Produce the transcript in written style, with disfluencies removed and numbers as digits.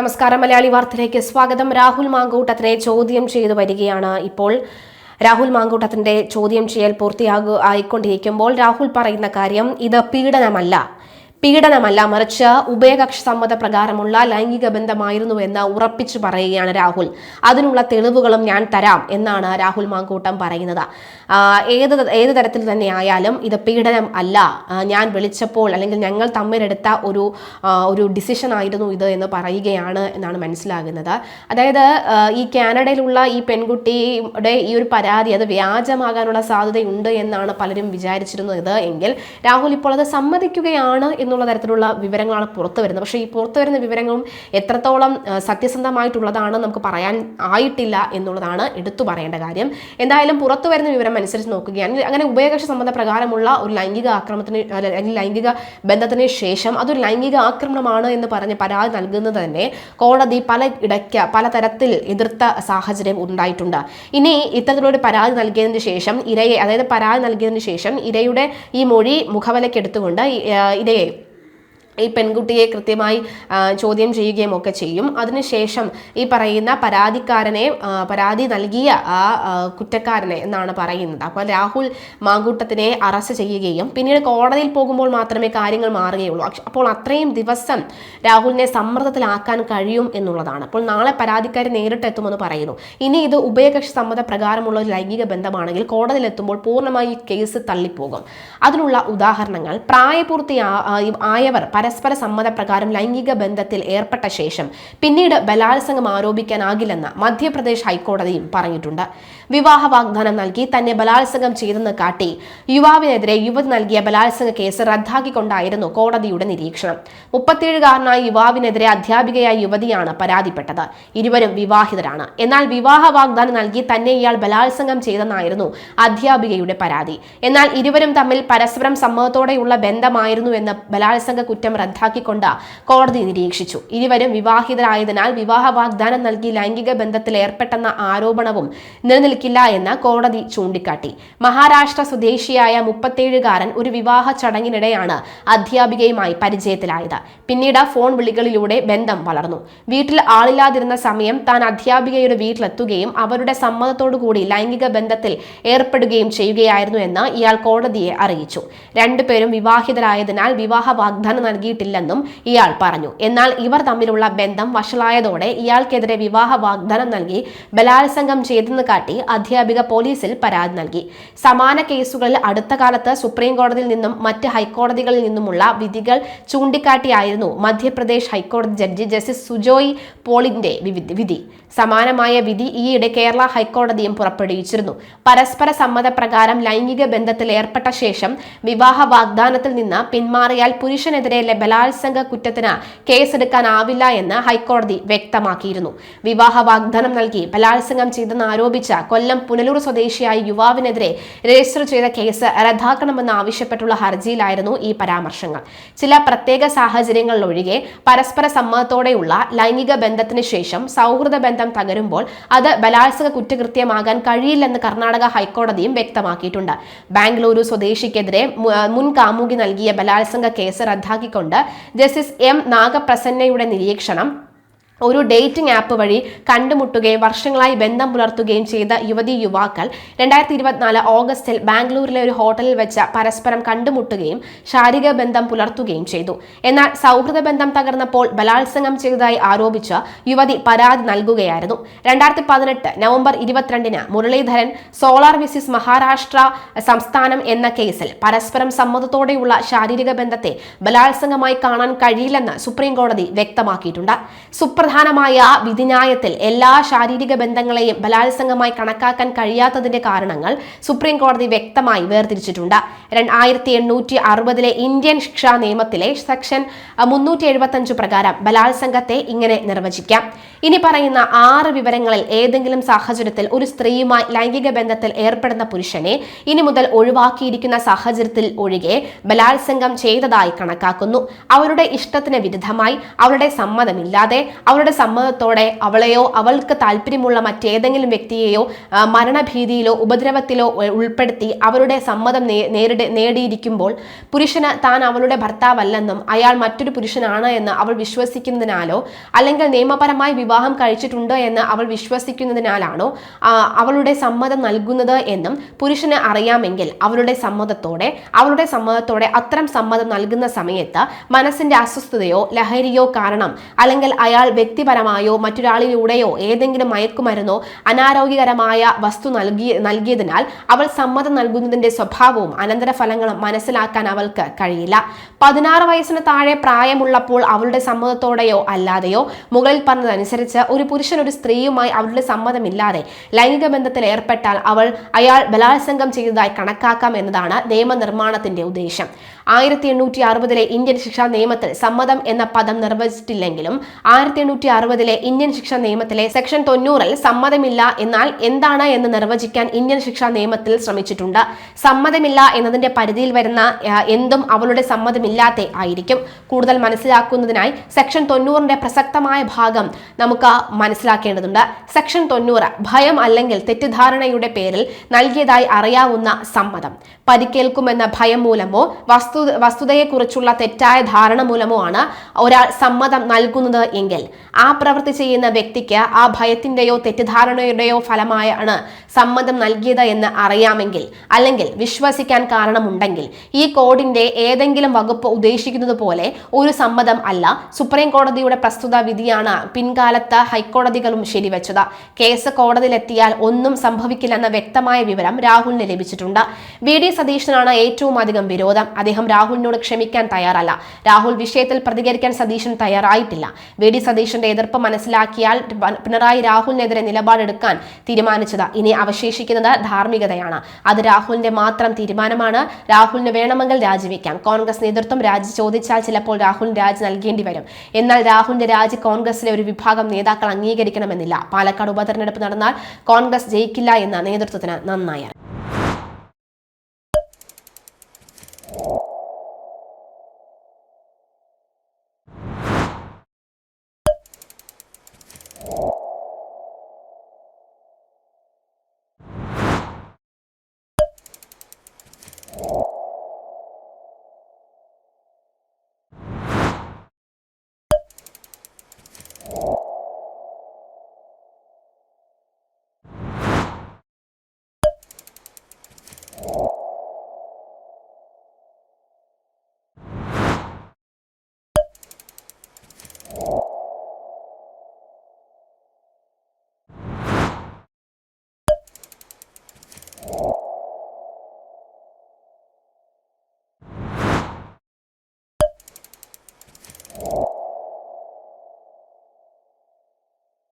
നമസ്കാരം. മലയാളി വാർത്തയിലേക്ക് സ്വാഗതം. രാഹുൽ മാങ്കൂട്ടത്തിനെ ചോദ്യം ചെയ്തു വരികയാണ്. ഇപ്പോൾ രാഹുൽ മാങ്കൂട്ടത്തിന്റെ ചോദ്യം ചെയ്യൽ ആയിക്കൊണ്ടിരിക്കുമ്പോൾ രാഹുൽ പറയുന്ന കാര്യം ഇത് പീഡനമല്ല, മറിച്ച് ഉഭയകക്ഷി സമ്മത പ്രകാരമുള്ള ലൈംഗിക ബന്ധമായിരുന്നുവെന്ന് ഉറപ്പിച്ചു പറയുകയാണ് രാഹുൽ. അതിനുള്ള തെളിവുകളും ഞാൻ തരാം എന്നാണ് രാഹുൽ മാങ്കൂട്ടം പറയുന്നത്. ഏത് തരത്തിൽ തന്നെ ആയാലും ഇത് പീഡനം അല്ല, ഞാൻ വിളിച്ചപ്പോൾ അല്ലെങ്കിൽ ഞങ്ങൾ തമ്മിലെടുത്ത ഒരു ഡിസിഷൻ ആയിരുന്നു ഇത് എന്ന് പറയുകയാണ് എന്നാണ് മനസ്സിലാകുന്നത്. അതായത് ഈ കാനഡയിലുള്ള ഈ പെൺകുട്ടിയുടെ ഈ ഒരു പരാതി അത് വ്യാജമാകാനുള്ള സാധ്യതയുണ്ട് എന്നാണ് പലരും വിചാരിച്ചിരുന്നത് എങ്കിൽ രാഹുൽ ഇപ്പോൾ അത് സമ്മതിക്കുകയാണ് എന്നുള്ള തരത്തിലുള്ള വിവരങ്ങളാണ് പുറത്തു വരുന്നത്. പക്ഷേ ഈ പുറത്തു വരുന്ന വിവരങ്ങളും എത്രത്തോളം സത്യസന്ധമായിട്ടുള്ളതാണ് നമുക്ക് പറയാൻ ആയിട്ടില്ല എന്നുള്ളതാണ് എടുത്തു പറയേണ്ട കാര്യം. എന്തായാലും പുറത്തു വരുന്ന വിവരം അനുസരിച്ച് നോക്കുകയാണെങ്കിൽ അങ്ങനെ ഉഭയകക്ഷി സമ്മത പ്രകാരമുള്ള ഒരു ലൈംഗിക ആക്രമണത്തിന് അല്ലെങ്കിൽ ലൈംഗിക ബന്ധത്തിന് ശേഷം അതൊരു ലൈംഗിക ആക്രമണമാണ് എന്ന് പറഞ്ഞ് പരാതി നൽകുന്നത് തന്നെ കോടതി പലതരത്തിൽ എതിർത്ത സാഹചര്യം ഉണ്ടായിട്ടുണ്ട്. ഇനി ഇത്തരത്തിലൊരു പരാതി നൽകിയതിന് ശേഷം പരാതി നൽകിയതിന് ശേഷം ഇരയുടെ ഈ മൊഴി മുഖവിലക്കെടുത്തുകൊണ്ട് ഇരയെ ഈ പെൺകുട്ടിയെ കൃത്യമായി ചോദ്യം ചെയ്യുകയും ഒക്കെ ചെയ്യും. അതിനുശേഷം ഈ പറയുന്ന പരാതി നൽകിയ ആ കുറ്റക്കാരനെ എന്നാണ് പറയുന്നത്. അപ്പോൾ രാഹുൽ മാങ്കൂട്ടത്തിനെ അറസ്റ്റ് ചെയ്യുകയും പിന്നീട് കോടതിയിൽ പോകുമ്പോൾ മാത്രമേ കാര്യങ്ങൾ മാറുകയുള്ളൂ. അപ്പോൾ അത്രയും ദിവസം രാഹുലിനെ സമ്മർദ്ദത്തിലാക്കാൻ കഴിയും എന്നുള്ളതാണ്. അപ്പോൾ നാളെ പരാതിക്കാരി നേരിട്ടെത്തുമെന്ന് പറയുന്നു. ഇനി ഇത് ഉഭയകക്ഷി സമ്മത പ്രകാരമുള്ള ഒരു ലൈംഗിക ബന്ധമാണെങ്കിൽ കോടതിയിലെത്തുമ്പോൾ പൂർണ്ണമായി കേസ് തള്ളിപ്പോകും. അതിനുള്ള ഉദാഹരണങ്ങൾ പ്രായപൂർത്തിയായവർ പരസ്പര സമ്മതപ്രകാരം ലൈംഗിക ബന്ധത്തിൽ ഏർപ്പെട്ട ശേഷം പിന്നീട് ബലാത്സംഗം ആരോപിക്കാനാകില്ലെന്ന് മധ്യപ്രദേശ് ഹൈക്കോടതിയും പറഞ്ഞിട്ടുണ്ട്. വിവാഹ വാഗ്ദാനം നൽകി തന്നെ ബലാത്സംഗം ചെയ്തെന്ന് കാട്ടി യുവാവിനെതിരെ യുവതി നൽകിയ ബലാത്സംഗ കേസ് റദ്ദാക്കിക്കൊണ്ടായിരുന്നു കോടതിയുടെ നിരീക്ഷണം. 37കാരനായ യുവാവിനെതിരെ അധ്യാപികയായ യുവതിയാണ് പരാതിപ്പെട്ടത്. ഇരുവരും വിവാഹിതരാണ്. എന്നാൽ വിവാഹ വാഗ്ദാനം നൽകി തന്നെ ഇയാൾ ബലാത്സംഗം ചെയ്തെന്നായിരുന്നു അധ്യാപികയുടെ പരാതി. എന്നാൽ ഇരുവരും തമ്മിൽ പരസ്പരം സമ്മതത്തോടെയുള്ള ബന്ധമായിരുന്നു എന്ന് ബലാത്സംഗ കുറ്റം റദ്ദാക്കിക്കൊണ്ട് കോടതി നിരീക്ഷിച്ചു. ഇരുവരും വിവാഹിതരായതിനാൽ വിവാഹ വാഗ്ദാനം നൽകി ലൈംഗിക ബന്ധത്തിൽ ഏർപ്പെട്ടെന്ന ആരോപണവും നിലനിൽക്കില്ല എന്ന് കോടതി ചൂണ്ടിക്കാട്ടി. മഹാരാഷ്ട്ര സ്വദേശിയായ 37കാരൻ ഒരു വിവാഹ ചടങ്ങിനിടെയാണ് അധ്യാപികയുമായി പരിചയത്തിലായത്. പിന്നീട് ഫോൺ വിളികളിലൂടെ ബന്ധം വളർന്നു. വീട്ടിൽ ആളില്ലാതിരുന്ന സമയം താൻ അധ്യാപികയുടെ വീട്ടിലെത്തുകയും അവരുടെ സമ്മതത്തോടുകൂടി ലൈംഗിക ബന്ധത്തിൽ ഏർപ്പെടുകയും ചെയ്യുകയായിരുന്നു എന്ന് ഇയാൾ കോടതിയെ അറിയിച്ചു. രണ്ടുപേരും വിവാഹിതരായതിനാൽ വിവാഹ വാഗ്ദാനം നൽകിയിട്ടില്ലെന്നും ഇയാൾ പറഞ്ഞു. എന്നാൽ ഇവർ തമ്മിലുള്ള ബന്ധം വഷളായതോടെ ഇയാൾക്കെതിരെ വിവാഹ വാഗ്ദാനം നൽകി ബലാത്സംഗം ചെയ്തെന്ന് കാട്ടി അധ്യാപിക പോലീസിൽ പരാതി നൽകി. സമാന കേസുകളിൽ അടുത്ത കാലത്ത് സുപ്രീം കോടതിയിൽ നിന്നും മറ്റ് ഹൈക്കോടതികളിൽ നിന്നുമുള്ള വിധികൾ ചൂണ്ടിക്കാട്ടിയായിരുന്നു മധ്യപ്രദേശ് ഹൈക്കോടതി ജഡ്ജി ജസ്റ്റിസ് സുജോയ് പോളിന്റെ വിധി. സമാനമായ വിധി ഈയിടെ കേരള ഹൈക്കോടതിയും പുറപ്പെടുവിച്ചിരുന്നു. പരസ്പര സമ്മതപ്രകാരം ലൈംഗിക ബന്ധത്തിൽ ഏർപ്പെട്ട ശേഷം വിവാഹ വാഗ്ദാനത്തിൽ നിന്ന് പിന്മാറിയാൽ പുരുഷനെതിരെ ബലാത്സംഗ കുറ്റത്തിന് കേസെടുക്കാനാവില്ല എന്ന് ഹൈക്കോടതി വ്യക്തമാക്കിയിരുന്നു. വിവാഹ വാഗ്ദാനം നൽകി ബലാത്സംഗം ചെയ്തെന്ന് ആരോപിച്ച കൊല്ലം പുനലൂർ സ്വദേശിയായ യുവാവിനെതിരെ രജിസ്റ്റർ ചെയ്ത കേസ് റദ്ദാക്കണമെന്ന് ആവശ്യപ്പെട്ടുള്ള ഹർജിയിലായിരുന്നു ഈ പരാമർശങ്ങൾ. ചില പ്രത്യേക സാഹചര്യങ്ങളിലൊഴികെ പരസ്പര സമ്മതത്തോടെയുള്ള ലൈംഗിക ബന്ധത്തിന് ശേഷം സൗഹൃദ ബന്ധം തകരുമ്പോൾ അത് ബലാത്സംഗ കുറ്റകൃത്യമാകാൻ കഴിയില്ലെന്ന് കർണാടക ഹൈക്കോടതിയും വ്യക്തമാക്കിയിട്ടുണ്ട്. ബാംഗ്ലൂരു സ്വദേശിക്കെതിരെ മുൻ കാമുകി നൽകിയ ബലാത്സംഗ കേസ് റദ്ദാക്കിക്കൊണ്ട് ജസ്റ്റിസ് എം നാഗപ്രസന്നയുടെ നിരീക്ഷണം ഒരു ഡേറ്റിംഗ് ആപ്പ് വഴി കണ്ടുമുട്ടുകയും വർഷങ്ങളായി ബന്ധം പുലർത്തുകയും ചെയ്ത യുവാക്കൾ 2024 ഓഗസ്റ്റിൽ ബാംഗ്ലൂരിലെ ഒരു ഹോട്ടലിൽ വെച്ച് പരസ്പരം കണ്ടുമുട്ടുകയും ശാരീരിക ബന്ധം പുലർത്തുകയും ചെയ്തു. എന്നാൽ സൗഹൃദ ബന്ധം തകർന്നപ്പോൾ ബലാത്സംഗം ചെയ്തതായി ആരോപിച്ച് യുവതി പരാതി നൽകുകയായിരുന്നു. 2018 നവംബർ 22 മുരളീധരൻ സോളാർ വിസിസ് മഹാരാഷ്ട്ര സംസ്ഥാനം എന്ന കേസിൽ പരസ്പരം സമ്മതത്തോടെയുള്ള ശാരീരിക ബന്ധത്തെ ബലാത്സംഗമായി കാണാൻ കഴിയില്ലെന്ന് സുപ്രീം കോടതി വ്യക്തമാക്കിയിട്ടുണ്ട്. പ്രധാനമായ വിധിന്യായത്തിൽ എല്ലാ ശാരീരിക ബന്ധങ്ങളെയും ബലാത്സംഗമായി കണക്കാക്കാൻ കഴിയാത്തതിന്റെ കാരണങ്ങൾ സുപ്രീം കോടതി വ്യക്തമായി വേർതിരിച്ചിട്ടുണ്ട്. 1860 ഇന്ത്യൻ ശിക്ഷാ നിയമത്തിലെ സെക്ഷൻ 375 പ്രകാരം ബലാത്സംഗത്തെ ഇങ്ങനെ നിർവചിക്കാം. ഇനി പറയുന്ന 6 വിവരങ്ങളിൽ ഏതെങ്കിലും സാഹചര്യത്തിൽ ഒരു സ്ത്രീയുമായി ലൈംഗിക ബന്ധത്തിൽ ഏർപ്പെടുന്ന പുരുഷനെ ഇനി മുതൽ ഒഴിവാക്കിയിരിക്കുന്ന സാഹചര്യത്തിൽ ഒഴികെ ബലാത്സംഗം ചെയ്തതായി കണക്കാക്കുന്നു. അവരുടെ ഇഷ്ടത്തിന് വിരുദ്ധമായി, അവരുടെ സമ്മതമില്ലാതെ, അവരുടെ അവരുടെ സമ്മതത്തോടെ അവളെയോ അവൾക്ക് താല്പര്യമുള്ള മറ്റേതെങ്കിലും വ്യക്തിയെയോ മരണഭീതിയിലോ ഉപദ്രവത്തിലോ ഉൾപ്പെടുത്തി അവരുടെ സമ്മതം നേടിയിരിക്കുമ്പോൾ പുരുഷന് താൻ അവളുടെ ഭർത്താവല്ലെന്നും അയാൾ മറ്റൊരു പുരുഷനാണ് എന്ന് അവൾ വിശ്വസിക്കുന്നതിനാലോ അല്ലെങ്കിൽ നിയമപരമായി വിവാഹം കഴിച്ചിട്ടുണ്ട് എന്ന് അവൾ വിശ്വസിക്കുന്നതിനാലാണോ അവളുടെ സമ്മതം നൽകുന്നത് എന്നും പുരുഷന് അറിയാമെങ്കിൽ അവളുടെ സമ്മതത്തോടെ അത്തരം സമ്മതം നൽകുന്ന സമയത്ത് മനസ്സിന്റെ അസ്വസ്ഥതയോ ലഹരിയോ കാരണം അല്ലെങ്കിൽ അയാൾ വ്യക്തിപരമായോ മറ്റൊരാളിലൂടെയോ ഏതെങ്കിലും മയക്കുമരുന്നോ അനാരോഗ്യകരമായ വസ്തു നൽകിയതിനാൽ അവൾ സമ്മതം നൽകുന്നതിന്റെ സ്വഭാവവും അനന്തരഫലങ്ങളും മനസ്സിലാക്കാൻ അവൾക്ക് കഴിയില്ല. 16 വയസ്സിന് താഴെ പ്രായമുള്ളപ്പോൾ അവളുടെ സമ്മതത്തോടെയോ അല്ലാതെയോ മുകളിൽ പറഞ്ഞതനുസരിച്ച് ഒരു പുരുഷൻ ഒരു സ്ത്രീയുമായി അവളുടെ സമ്മതമില്ലാതെ ലൈംഗിക ബന്ധത്തിൽ ഏർപ്പെട്ടാൽ അയാൾ ബലാത്സംഗം ചെയ്തതായി കണക്കാക്കാം എന്നതാണ് നിയമനിർമ്മാണത്തിന്റെ ഉദ്ദേശം. 1860 ഇന്ത്യൻ ശിക്ഷാ നിയമത്തിൽ സമ്മതം എന്ന പദം നിർവചിച്ചിട്ടില്ലെങ്കിലും 1860 ഇന്ത്യൻ ശിക്ഷാ നിയമത്തിലെ സെക്ഷൻ 90 സമ്മതമില്ല എന്നാൽ എന്താണ് എന്ന് നിർവചിക്കാൻ ഇന്ത്യൻ ശിക്ഷാ നിയമത്തിൽ ശ്രമിച്ചിട്ടുണ്ട്. സമ്മതമില്ല എന്നതിന്റെ പരിധിയിൽ വരുന്ന എന്തും അവളുടെ സമ്മതമില്ലാതെ ആയിരിക്കും. കൂടുതൽ മനസ്സിലാക്കുന്നതിനായി സെക്ഷൻ 90 പ്രസക്തമായ ഭാഗം നമുക്ക് മനസ്സിലാക്കേണ്ടതുണ്ട്. സെക്ഷൻ 90 ഭയം അല്ലെങ്കിൽ തെറ്റിദ്ധാരണയുടെ പേരിൽ നൽകിയതായി അറിയാവുന്ന സമ്മതം. പരിക്കേൽക്കുമെന്ന ഭയം മൂലമോ വസ്തുതയെക്കുറിച്ചുള്ള തെറ്റായ ധാരണ മൂലമോ ആണ് ഒരാൾ സമ്മതം നൽകുന്നത് എങ്കിൽ ആ പ്രവൃത്തി ചെയ്യുന്ന വ്യക്തിക്ക് ആ ഭയത്തിന്റെയോ തെറ്റിദ്ധാരണയുടെയോ ഫലമായാണ് സമ്മതം നൽകിയത് എന്ന് അറിയാമെങ്കിൽ അല്ലെങ്കിൽ വിശ്വസിക്കാൻ കാരണമുണ്ടെങ്കിൽ ഈ കോഡിന്റെ ഏതെങ്കിലും വകുപ്പ് ഉദ്ദേശിക്കുന്നത് പോലെ ഒരു സമ്മതം അല്ല സുപ്രീം കോടതിയുടെ പ്രസ്തുത വിധിയാണ് പിൻകാലത്ത് ഹൈക്കോടതികളും ശരിവെച്ചത്. കേസ് കോടതിയിലെത്തിയാൽ ഒന്നും സംഭവിക്കില്ലെന്ന വ്യക്തമായ വിവരം രാഹുലിന് ലഭിച്ചിട്ടുണ്ട്. വി.ഡി. സതീശനാണ് ഏറ്റവും അധികം വിരോധം. അദ്ദേഹം രാഹുലിനോട് ക്ഷമിക്കാൻ തയ്യാറല്ല. രാഹുൽ വിഷയത്തിൽ പ്രതികരിക്കാൻ സതീശൻ തയ്യാറായിട്ടില്ല. വി.ഡി. സതീശന്റെ എതിർപ്പ് മനസ്സിലാക്കിയാൽ പിണറായി രാഹുലിനെതിരെ നിലപാടെടുക്കാൻ തീരുമാനിച്ചത്. ഇനി അവശേഷിക്കുന്നത് ധാർമ്മികതയാണ്. അത് രാഹുലിന്റെ മാത്രം തീരുമാനമാണ്. രാഹുലിന് വേണമെങ്കിൽ രാജിവെക്കാം. കോൺഗ്രസ് നേതൃത്വം രാജി ചോദിച്ചാൽ ചിലപ്പോൾ രാഹുലിന് രാജി നൽകേണ്ടി വരും. എന്നാൽ രാഹുലിന്റെ രാജി കോൺഗ്രസിലെ ഒരു വിഭാഗം നേതാക്കൾ അംഗീകരിക്കണമെന്നില്ല. പാലക്കാട് ഉപതെരഞ്ഞെടുപ്പ് നടന്നാൽ കോൺഗ്രസ് ജയിക്കില്ല എന്ന് നേതൃത്വത്തിന് നന്നായി